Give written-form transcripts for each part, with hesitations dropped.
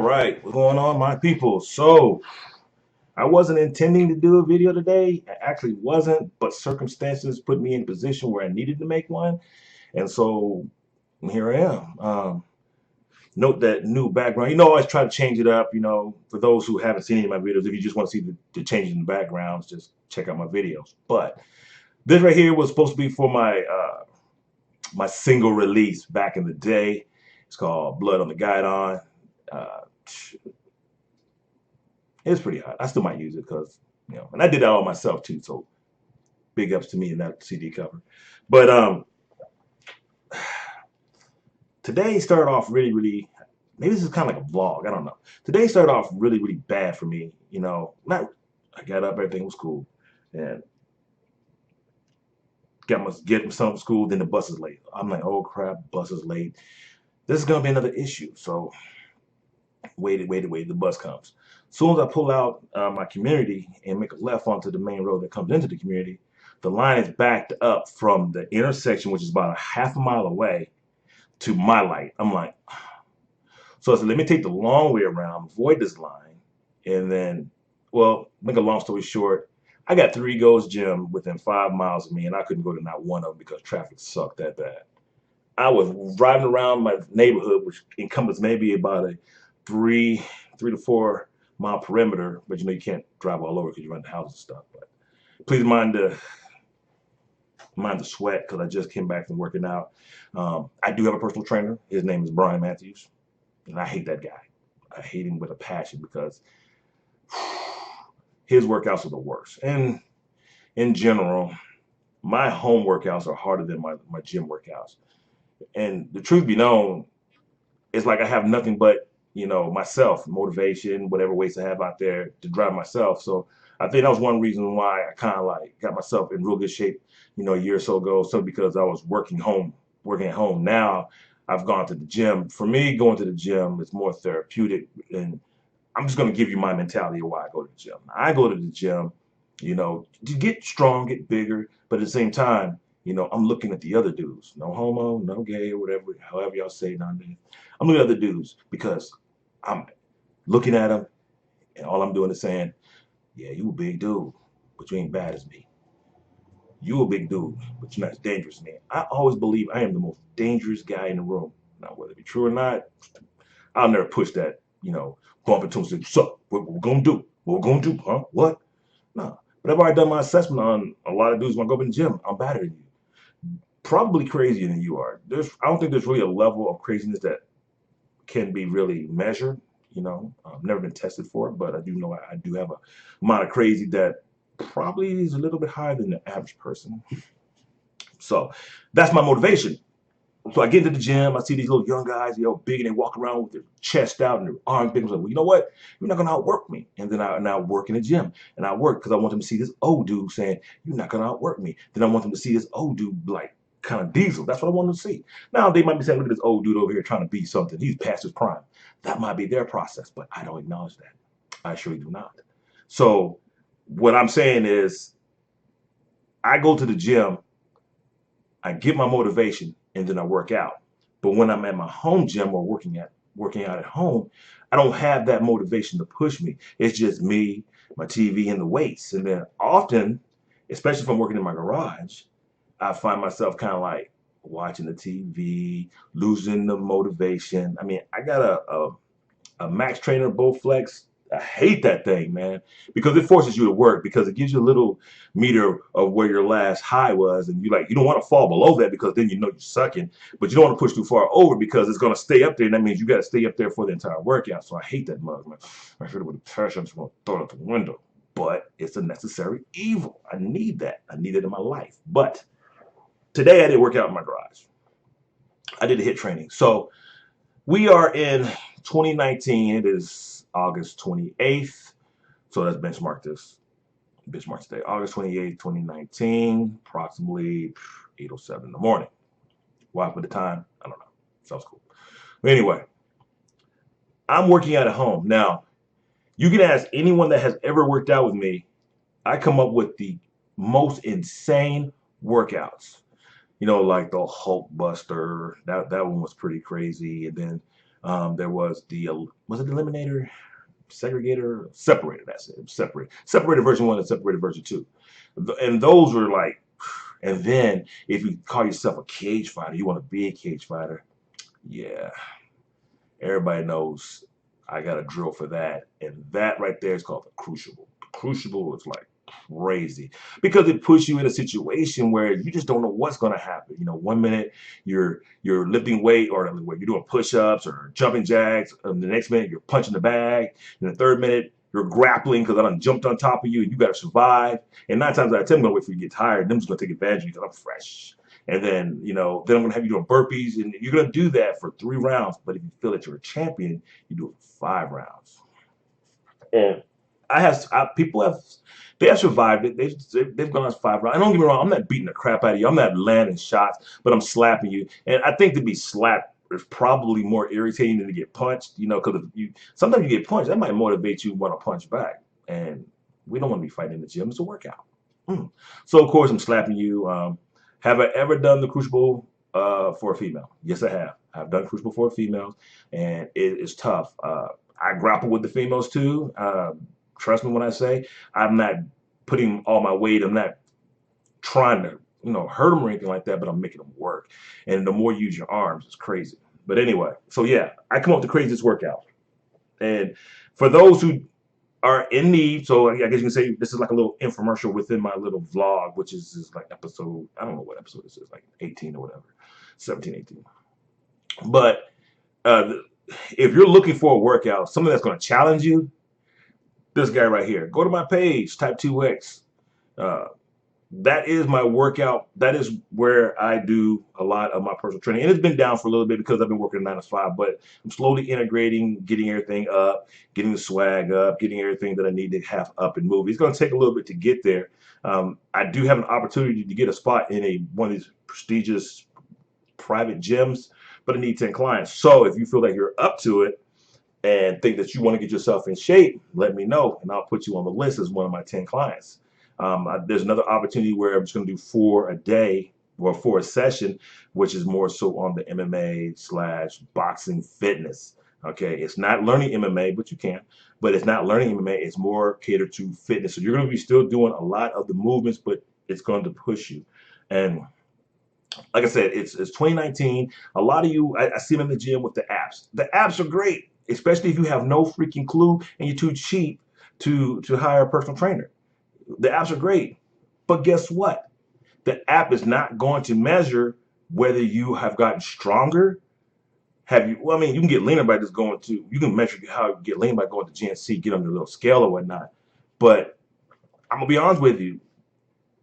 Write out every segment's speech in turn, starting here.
right, what's going on, my people? So, I wasn't intending to do a video today. I actually wasn't, but circumstances put me in a position where I needed to make one. And so, here I am. Note that new background. I always try to change it up, for those who haven't seen any of my videos. If you just want to see the changes in the backgrounds, just check out my videos. But this right here was supposed to be for my single release back in the day. It's called Blood on the Guidon. Uh, It's pretty hot. I still might use it because, and I did that all myself too. So big ups to me in that CD cover. But today started off really, maybe this is kind of like a vlog. I don't know. Today started off really bad for me. Not, I got up, everything was cool. And get my son to school, then the bus is late. I'm like, oh crap, bus is late. This is going to be another issue. So waited, the bus comes. As soon as I pull out my community and make a left onto the main road that comes into the community, the line is backed up from the intersection, which is about a half a mile away, to my light. I'm like, so I said, let me take the long way around, avoid this line, and then, well, make a long story short, I got 3 Gold's Gym within 5 miles of me, and I couldn't go to not one of them because traffic sucked that bad. I was driving around my neighborhood, which encompasses maybe about a 3 to 4 mile perimeter, but you can't drive all over because you run the houses and stuff. But please mind the sweat because I just came back from working out. I do have a personal trainer. His name is Brian Matthews, and I hate that guy. I hate him with a passion because his workouts are the worst. And in general, my home workouts are harder than my gym workouts. And the truth be known, it's like I have nothing but myself, motivation, whatever weights I have out there to drive myself. So I think that was one reason why I kind of like got myself in real good shape, a year or so ago. So because I was working at home. Now I've gone to the gym. For me, going to the gym is more therapeutic. And I'm just going to give you my mentality of why I go to the gym. I go to the gym, to get strong, get bigger. But at the same time, I'm looking at the other dudes. No homo, no gay, or whatever, however y'all say nowadays. I'm looking at other dudes because I'm looking at them, and all I'm doing is saying, yeah, you a big dude, but you ain't bad as me. You a big dude, but you're not as dangerous as me. I always believe I am the most dangerous guy in the room. Now, whether it be true or not, I'll never push that, bump into and say, so, what we're going to do? What we're going to do, huh? What? No. But I've already done my assessment on a lot of dudes when I go up in the gym. I'm better than you. Probably crazier than you are. I don't think there's really a level of craziness that can be really measured. I've never been tested for it, but I do know I do have a amount of crazy that probably is a little bit higher than the average person. So that's my motivation. So I get into the gym, I see these little young guys, big, and they walk around with their chest out and their arms big. I'm like, well, you know what? You're not gonna outwork me. And then I now work in the gym, and I work because I want them to see this old dude saying, you're not gonna outwork me. Then I want them to see this old dude like kind of diesel. That's what I want them to see. Now they might be saying, look at this old dude over here trying to be something. He's past his prime. That might be their process, but I don't acknowledge that. I surely do not. So what I'm saying is I go to the gym, I get my motivation, and then I work out. But when I'm at my home gym or working out at home, I don't have that motivation to push me. It's just me, my TV, and the weights. And then often, especially if I'm working in my garage, I find myself kind of like watching the TV, losing the motivation. I mean, I got a Max Trainer Bowflex. I hate that thing, man, because it forces you to work because it gives you a little meter of where your last high was, and you don't want to fall below that because then you're sucking, but you don't want to push too far over because it's going to stay up there, and that means you got to stay up there for the entire workout. So I hate that mug, man. I feel it with a passion. I'm just going to throw it out the window, but it's a necessary evil. I need that. I need it in my life. But today I did work out in my garage. I did a HIIT training. So we are in 2019. It is August 28th. So let's benchmark today. August 28th, 2019, approximately 8:07 in the morning. Why put the time? I don't know. Sounds cool. But anyway, I'm working out at home. Now, you can ask anyone that has ever worked out with me. I come up with the most insane workouts. Like the Hulk Buster. That one was pretty crazy. And then There was it the eliminator, segregator, separator. That's it. Separated version 1 and separated version 2. And those were like, and then if you call yourself a cage fighter, you want to be a cage fighter. Yeah, everybody knows I got a drill for that. And that right there is called the crucible. The crucible is like crazy because it puts you in a situation where you just don't know what's going to happen. You know, 1 minute you're lifting weight or you're doing push-ups or jumping jacks, and the next minute you're punching the bag, and the third minute you're grappling because I done jumped on top of you and you got to survive. And 9 times out of 10, I'm going to wait for you to get tired. And I'm just going to take advantage of you because I'm fresh. And then, then I'm going to have you doing burpees, and you're going to do that for 3 rounds. But if you feel that you're a champion, you do it for 5 rounds. And people they have survived it. They've gone 5 rounds. And don't get me wrong, I'm not beating the crap out of you. I'm not landing shots, but I'm slapping you. And I think to be slapped is probably more irritating than to get punched. Because sometimes you get punched, that might motivate you to want to punch back. And we don't want to be fighting in the gym. It's a workout. So of course I'm slapping you. Have I ever done the crucible for a female? Yes, I have. I've done crucible for females, and it is tough. I grapple with the females too. Trust me when I say I'm not putting all my weight. I'm not trying to hurt them or anything like that, but I'm making them work. And the more you use your arms, it's crazy. But anyway, so yeah, I come up with the craziest workout. And for those who are in need, so I guess you can say this is like a little infomercial within my little vlog, which is like episode, I don't know what episode this is, like 18 or whatever, 17, 18. But if you're looking for a workout, something that's going to challenge you, this guy right here, go to my page, type 2X. That is my workout. That is where I do a lot of my personal training. And it's been down for a little bit because I've been working 9 to 5, but I'm slowly integrating, getting everything up, getting the swag up, getting everything that I need to have up and move. It's going to take a little bit to get there. I do have an opportunity to get a spot in one of these prestigious private gyms, but I need 10 clients. So if you feel like you're up to it and think that you want to get yourself in shape, let me know, and I'll put you on the list as one of my 10 clients. There's another opportunity where I'm just going to do 4 a day or 4 a session, which is more so on the MMA/boxing fitness. Okay, it's not learning MMA, but you can. But it's not learning MMA. It's more catered to fitness. So you're going to be still doing a lot of the movements, but it's going to push you. And like I said, it's 2019. A lot of you, I see them in the gym with the apps. The apps are great, especially if you have no freaking clue and you're too cheap to hire a personal trainer. The apps are great, but guess what? The app is not going to measure whether you have gotten stronger. Well, I mean, you can get leaner by just you can measure how you get lean by going to GNC, get on the little scale or whatnot. But I'm going to be honest with you,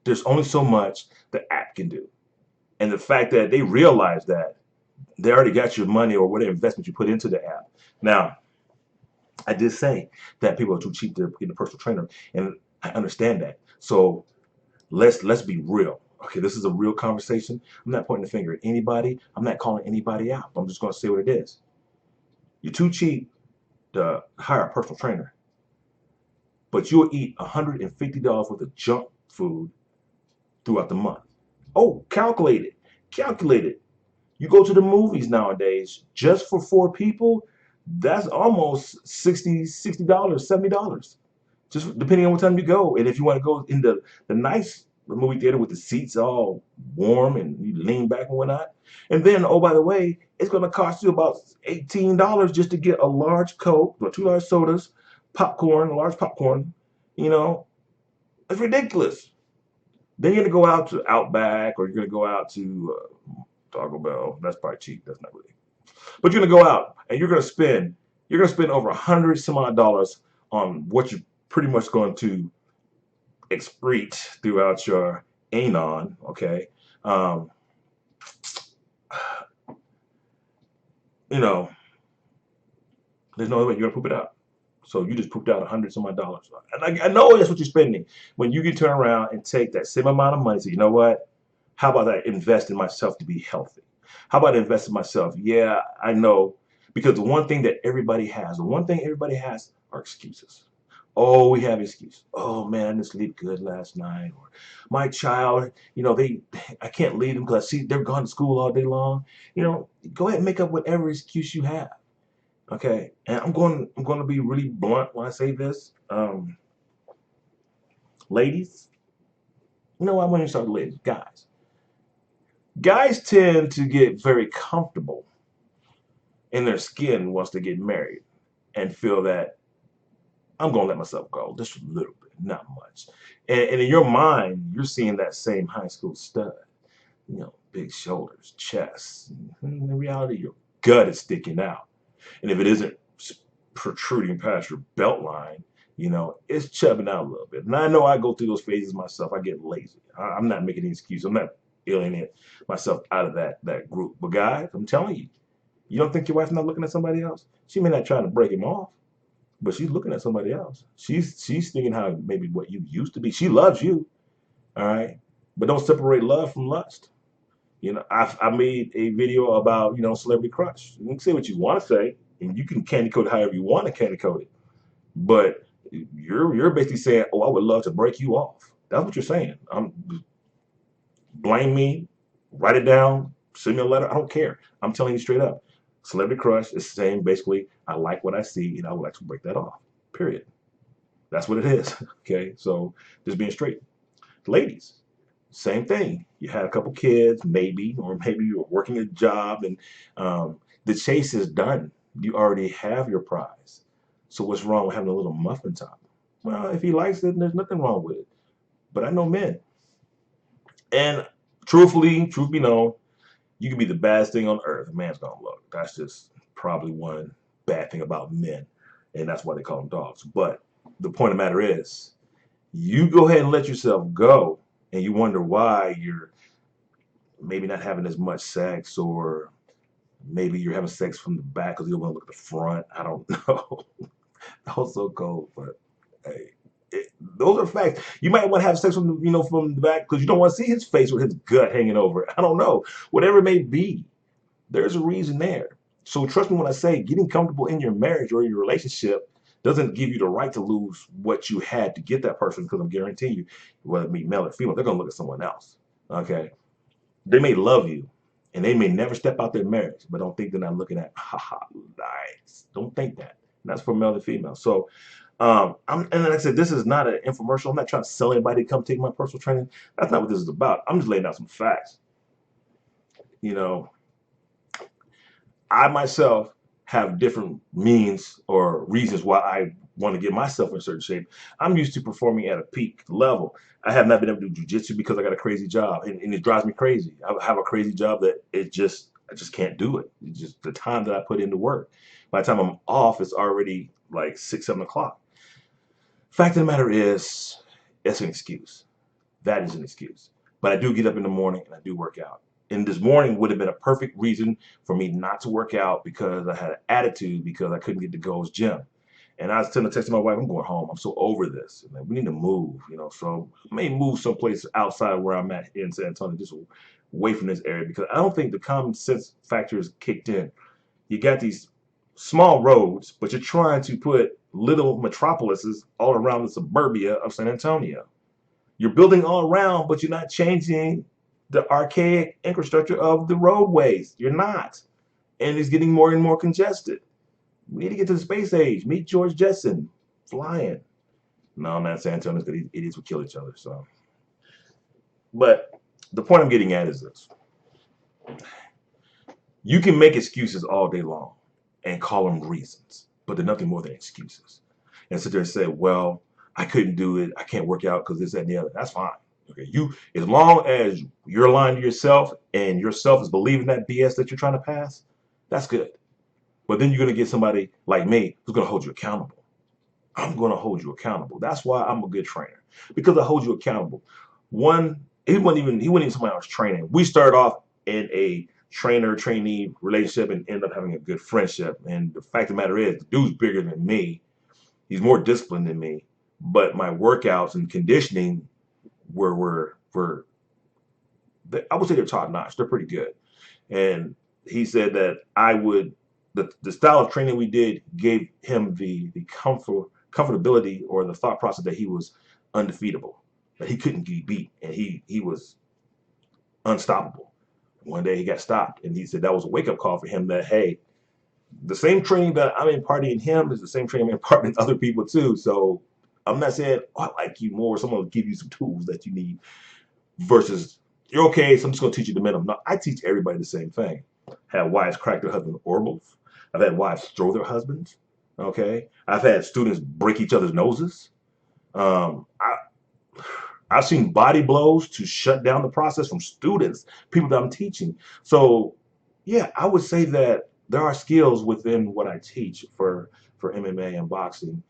there's only so much the app can do. And the fact that they realize that they already got your money or whatever investment you put into the app. Now, I did say that people are too cheap to get a personal trainer, and I understand that. So let's be real. Okay, this is a real conversation. I'm not pointing the finger at anybody. I'm not calling anybody out. I'm just going to say what it is. You're too cheap to hire a personal trainer, but you'll eat $150 worth of junk food throughout the month. Oh, calculate it. Calculate it. You go to the movies nowadays, just for 4 people, that's almost $60, $70. Just depending on what time you go. And if you want to go in the nice movie theater with the seats all warm and you lean back and whatnot. And then, oh, by the way, it's going to cost you about $18 just to get a large Coke or 2 large sodas, popcorn, large popcorn. It's ridiculous. Then you're going to go out to Outback, or you're going to go out to Taco Bell. That's probably cheap. That's not really. But you're going to go out and you're going to spend over $100 some odd dollars on what you're pretty much going to excrete throughout your anon. Okay. There's no other way you're going to poop it out. So you just pooped out $100 some odd dollars. And I know that's what you're spending. When you can turn around and take that same amount of money, say, you know what? How about I invest in myself to be healthy? How about I invest in myself? Yeah, I know. Because the one thing everybody has are excuses. Oh, we have excuses. Oh man, I didn't sleep good last night. Or my child, I can't leave them because I see they're gone to school all day long. Go ahead and make up whatever excuse you have. Okay, and I'm going to be really blunt when I say this. Ladies, you know what? I'm going to start with ladies. Guys tend to get very comfortable in their skin once they get married and feel that I'm going to let myself go just a little bit, not much. And in your mind, you're seeing that same high school stud, big shoulders, chest. In reality, your gut is sticking out. And if it isn't protruding past your belt line, it's chubbing out a little bit. And I know I go through those phases myself. I get lazy. I'm not making any excuse. I'm not alienating myself out of that group. But guys, I'm telling you, you don't think your wife's not looking at somebody else? She may not try to break him off, but she's looking at somebody else. She's thinking how maybe what you used to be. She loves you, all right? But don't separate love from lust. I made a video about, celebrity crush. You can say what you want to say, and you can candy code it however you want to candy code it. But you're basically saying, "Oh, I would love to break you off." That's what you're saying. Blame me, write it down, send me a letter. I don't care. I'm telling you straight up. Celebrity crush is saying basically, I like what I see, and I would like to break that off. Period. That's what it is. Okay, so just being straight. Ladies, same thing. You had a couple kids, maybe, or maybe you're working a job, and the chase is done. You already have your prize. So what's wrong with having a little muffin top? Well, if he likes it, there's nothing wrong with it. But I know men, and truthfully, truth be known, you can be the baddest thing on earth. A man's gonna look. That's just probably one bad thing about men, and that's why they call them dogs. But the point of the matter is, you go ahead and let yourself go, and you wonder why you're maybe not having as much sex, or maybe you're having sex from the back because you don't want to look at the front. I don't know. That was so cold, but hey, those are facts. You might want to have sex from the back because you don't want to see his face with his gut hanging over. I don't know. Whatever it may be, there's a reason there. So trust me when I say getting comfortable in your marriage or your relationship doesn't give you the right to lose what you had to get that person, because I'm guaranteeing you, whether it be male or female, they're going to look at someone else. Okay? They may love you and they may never step out their marriage, but don't think they're not looking at, haha, nice. Don't think that. And that's for male and female. So, and like I said, this is not an infomercial. I'm not trying to sell anybody to come take my personal training. That's not what this is about. I'm just laying out some facts. You know, I myself have different means or reasons why I want to get myself in a certain shape. I'm used to performing at a peak level. I have not been able to do jujitsu because I got a crazy job, and it drives me crazy. I have a crazy job that I just can't do it. It's just the time that I put into work. By the time I'm off, it's already like 6, 7 o'clock. Fact of the matter is, it's an excuse. That is an excuse. But I do get up in the morning and I do work out. And this morning would have been a perfect reason for me not to work out because I had an attitude because I couldn't get to Gold's Gym. And I was texting my wife, I'm going home. I'm so over this. And we need to move. So I may move someplace outside where I'm at in San Antonio, just away from this area, because I don't think the common sense factor is kicked in. You got these small roads, but you're trying to put little metropolises all around the suburbia of San Antonio. You're building all around, but you're not changing the archaic infrastructure of the roadways. You're not. And it's getting more and more congested. We need to get to the space age. Meet George Jetson flying. No, not San Antonio, because these idiots would kill each other. So, but the point I'm getting at is this: you can make excuses all day long and call them reasons, but they're nothing more than excuses. And sit there and say, well, I couldn't do it. I can't work out because this, that, and the other. That's fine. Okay. As long as you're lying to yourself and yourself is believing that BS that you're trying to pass, that's good. But then you're going to get somebody like me who's going to hold you accountable. I'm going to hold you accountable. That's why I'm a good trainer, because I hold you accountable. He wasn't even somebody I was training. We started off in a trainer-trainee relationship and ended up having a good friendship. And the fact of the matter is, the dude's bigger than me. He's more disciplined than me. But my workouts and conditioning were I would say they're top notch. They're pretty good. And he said that the style of training we did gave him the comfortability or the thought process that he was undefeatable, that he couldn't be beat, and he was unstoppable. One day he got stopped, and he said that was a wake up call for him that, hey, the same training that I'm imparting in him is the same training I'm imparting in other people too. So I'm not saying, oh, I like you more. Someone will give you some tools that you need versus you're okay, so I'm just gonna teach you the minimum. No, I teach everybody the same thing. Had wives crack their husband's orbals. I've had wives throw their husbands. Okay. I've had students break each other's noses. Um, I, I've seen body blows to shut down the process from students, people that I'm teaching. So, yeah, I would say that there are skills within what I teach for MMA and boxing,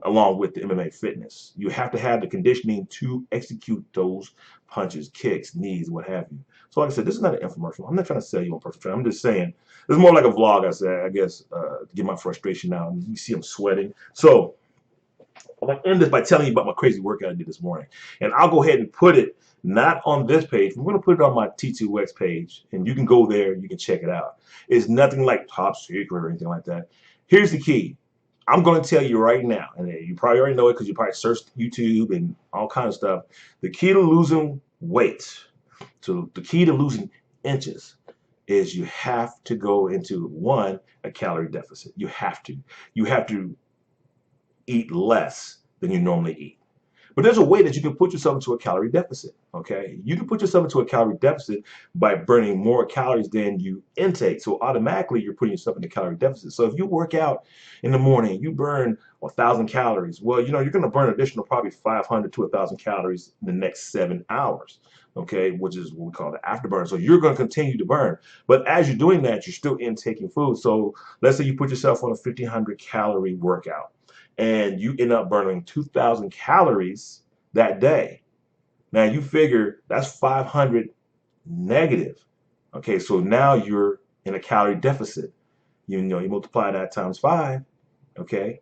along with the MMA fitness. You have to have the conditioning to execute those punches, kicks, knees, what have you. So, like I said, this is not an infomercial. I'm not trying to sell you on personal training. I'm just saying it's more like a vlog. I said, I guess, to get my frustration out. You see, I'm sweating. So. I'm going to end this by telling you about my crazy workout I did this morning. And I'll go ahead and put it not on this page. I'm going to put it on my T2X page. And you can go there. You can check it out. It's nothing like top secret or anything like that. Here's the key. I'm going to tell you right now, and you probably already know it because you probably searched YouTube and all kinds of stuff. The key to losing weight, so the key to losing inches, is you have to go into, one, a calorie deficit. You have to. You have to eat less than you normally eat. But there's a way that you can put yourself into a calorie deficit, okay? You can put yourself into a calorie deficit by burning more calories than you intake. So automatically you're putting yourself in a calorie deficit. So if you work out in the morning, you burn 1,000 calories. Well, you know, you're gonna burn an additional probably 500 to 1,000 calories in the next 7 hours, okay? Which is what we call the afterburn. So you're gonna continue to burn. But as you're doing that, you're still intaking food. So let's say you put yourself on a 1,500 calorie workout and you end up burning 2,000 calories that day. Now you figure that's 500 negative. Okay, so now you're in a calorie deficit. You know, you multiply that times 5. Okay,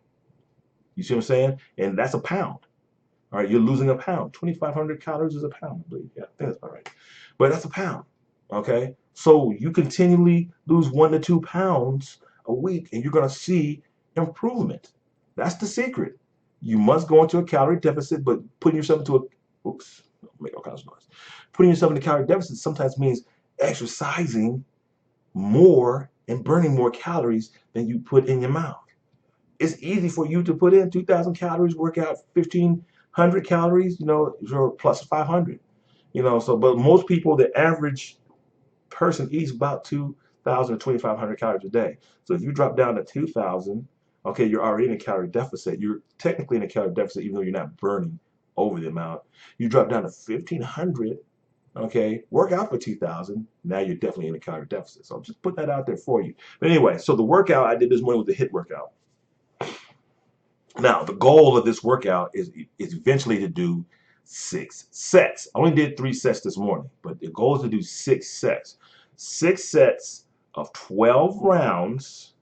you see what I'm saying? And that's a pound. All right, you're losing a pound. 2,500 calories is a pound, I believe. Yeah, I think that's about right. But that's a pound. Okay, so you continually lose 1 to 2 pounds a week, and you're gonna see improvement. That's the secret. You must go into a calorie deficit, but putting yourself into a, oops, make all kinds of noise. Putting yourself in a calorie deficit sometimes means exercising more and burning more calories than you put in your mouth. It's easy for you to put in 2,000 calories, work out 1,500 calories, you know, you're plus 500, you know, so, but most people, the average person eats about 2,000 to 2,500 calories a day. So if you drop down to 2,000, okay, you're already in a calorie deficit. You're technically in a calorie deficit, even though you're not burning over the amount. You drop down to 1,500, okay, work out for 2,000. Now you're definitely in a calorie deficit. So I'm just putting that out there for you. But anyway, so the workout I did this morning was the HIIT workout. Now, the goal of this workout is eventually to do 6 sets. I only did 3 sets this morning, but the goal is to do 6 sets. 6 sets of 12 rounds,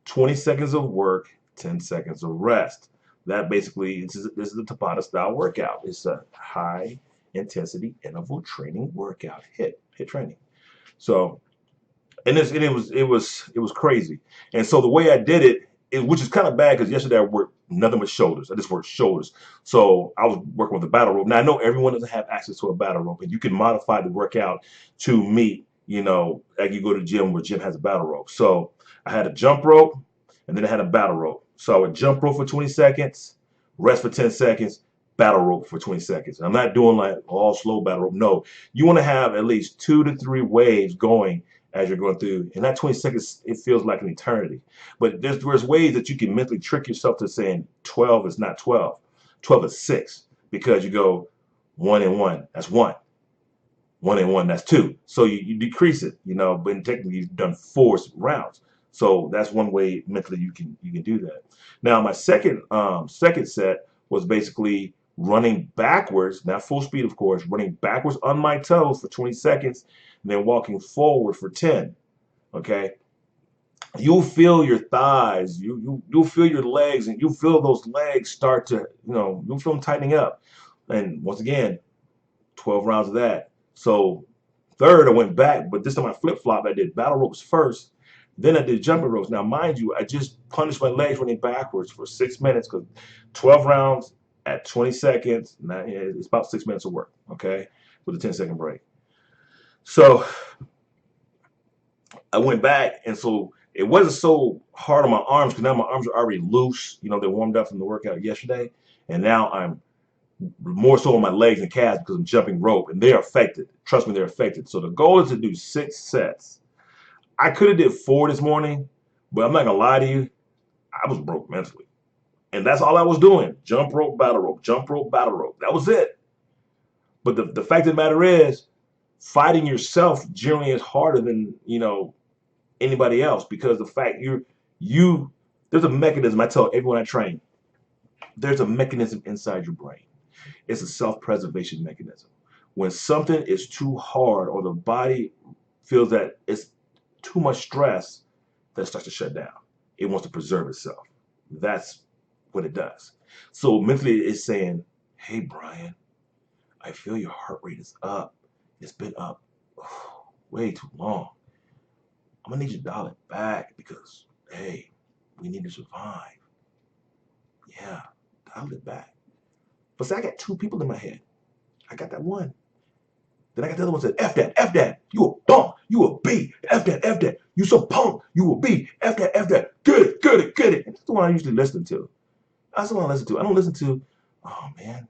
20 seconds of work, 10 seconds of rest. That basically, this is the Tabata style workout. It's a high intensity interval training workout, HIIT training. So, and it was crazy. And so the way I did it, which is kind of bad because yesterday I worked nothing but shoulders. I just worked shoulders. So I was working with a battle rope. Now I know everyone doesn't have access to a battle rope, and you can modify the workout to meet, you know, like you go to the gym where gym has a battle rope. So I had a jump rope, and then I had a battle rope. So I would jump rope for 20 seconds, rest for 10 seconds, battle rope for 20 seconds. I'm not doing like all slow battle rope. No, you want to have at least 2 to 3 waves going as you're going through. And that 20 seconds, it feels like an eternity. But there's ways that you can mentally trick yourself to saying 12 is not 12. 12 is 6 because you go 1 and 1, that's 1. 1 and 1, that's 2. So you decrease it, you know, but technically you've done 4 rounds. So that's one way mentally you can do that. Now my second set was basically running backwards, not full speed of course, running backwards on my toes for 20 seconds, and then walking forward for 10. Okay, you'll feel your thighs, you'll feel your legs, and you'll feel those legs start to, you know, you'll feel them tightening up. And once again, 12 rounds of that. So third, I went back, but this time I flip-flopped. I did battle ropes first, then I did jumping ropes. Now, mind you, I just punished my legs running backwards for 6 minutes because 12 rounds at 20 seconds, now it's about 6 minutes of work, okay, with a 10-second break. So I went back, and so It wasn't so hard on my arms because now my arms are already loose. You know, they warmed up from the workout yesterday. And now I'm more so on my legs and calves because I'm jumping rope and they're affected. Trust me, they're affected. So the goal is to do 6 sets. I could have did 4 this morning, but I'm not gonna lie to you, I was broke mentally. And that's all I was doing. Jump rope, battle rope, jump rope, battle rope. That was it. But the fact of the matter is, fighting yourself generally is harder than, you know, anybody else because the fact you there's a mechanism. I tell everyone I train, there's a mechanism inside your brain. It's a self-preservation mechanism. When something is too hard or the body feels that it's too much stress, that it starts to shut down. It wants to preserve itself. That's what it does. So mentally it's saying, hey Brian, I feel your heart rate is up. It's been up way too long. I'm gonna need you to dial it back because, hey, we need to survive. Yeah, dial it back. But see, I got 2 people in my head. I got that one. Then I got the other one that said, F that, you a bum, you a B, F that, you some punk, you a B, F that, get it. And that's the one I usually listen to. That's the one I listen to. I don't listen to, oh man,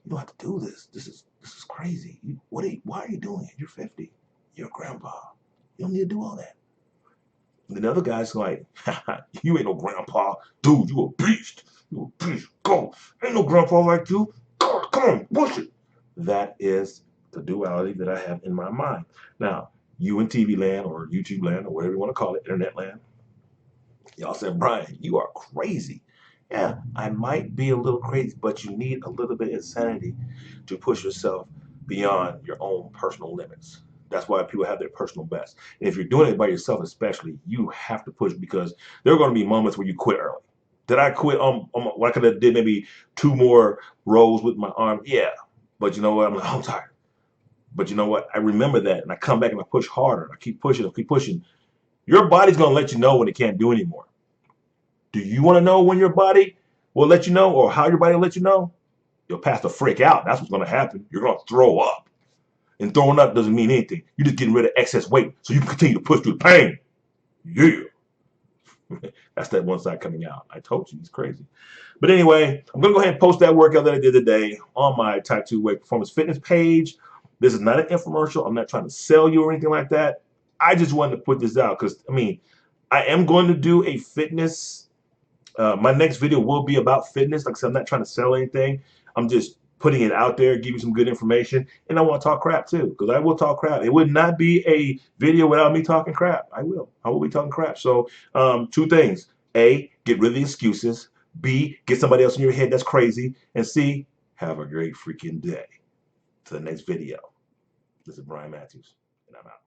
you don't have to do this. This is crazy. Why are you doing it? You're 50. You're a grandpa. You don't need to do all that. And the other guy's like, you ain't no grandpa. Dude, you a beast. You a beast. Go. Ain't no grandpa like you. Come on, push it. That is the duality that I have in my mind. Now, you in TV land or YouTube land or whatever you want to call it, internet land, y'all said, Brian, you are crazy. Yeah, I might be a little crazy, but you need a little bit of insanity to push yourself beyond your own personal limits. That's why people have their personal best. And if you're doing it by yourself, especially, you have to push because there are going to be moments where you quit early. Did I quit? I could have did maybe 2 more rows with my arm. Yeah, but you know what? I'm tired. But you know what? I remember that, and I come back and I push harder. I keep pushing. I keep pushing. Your body's going to let you know when it can't do anymore. Do you want to know when your body will let you know or how your body will let you know? You'll pass the freak out. That's what's going to happen. You're going to throw up. And throwing up doesn't mean anything. You're just getting rid of excess weight so you can continue to push through the pain. Yeah. That's that one side coming out. I told you, he's crazy. But anyway, I'm going to go ahead and post that workout that I did today on my Type 2 Weight Performance Fitness page. This is not an infomercial. I'm not trying to sell you or anything like that. I just wanted to put this out because, I mean, I am going to do a fitness. My next video will be about fitness. Like I said, I'm not trying to sell anything. I'm just putting it out there, give you some good information. And I want to talk crap too, because I will talk crap. It would not be a video without me talking crap. I will be talking crap. So 2 things. A, get rid of the excuses. B, get somebody else in your head that's crazy. And C, have a great freaking day. To the next video. This is Brian Matthews, and I'm out.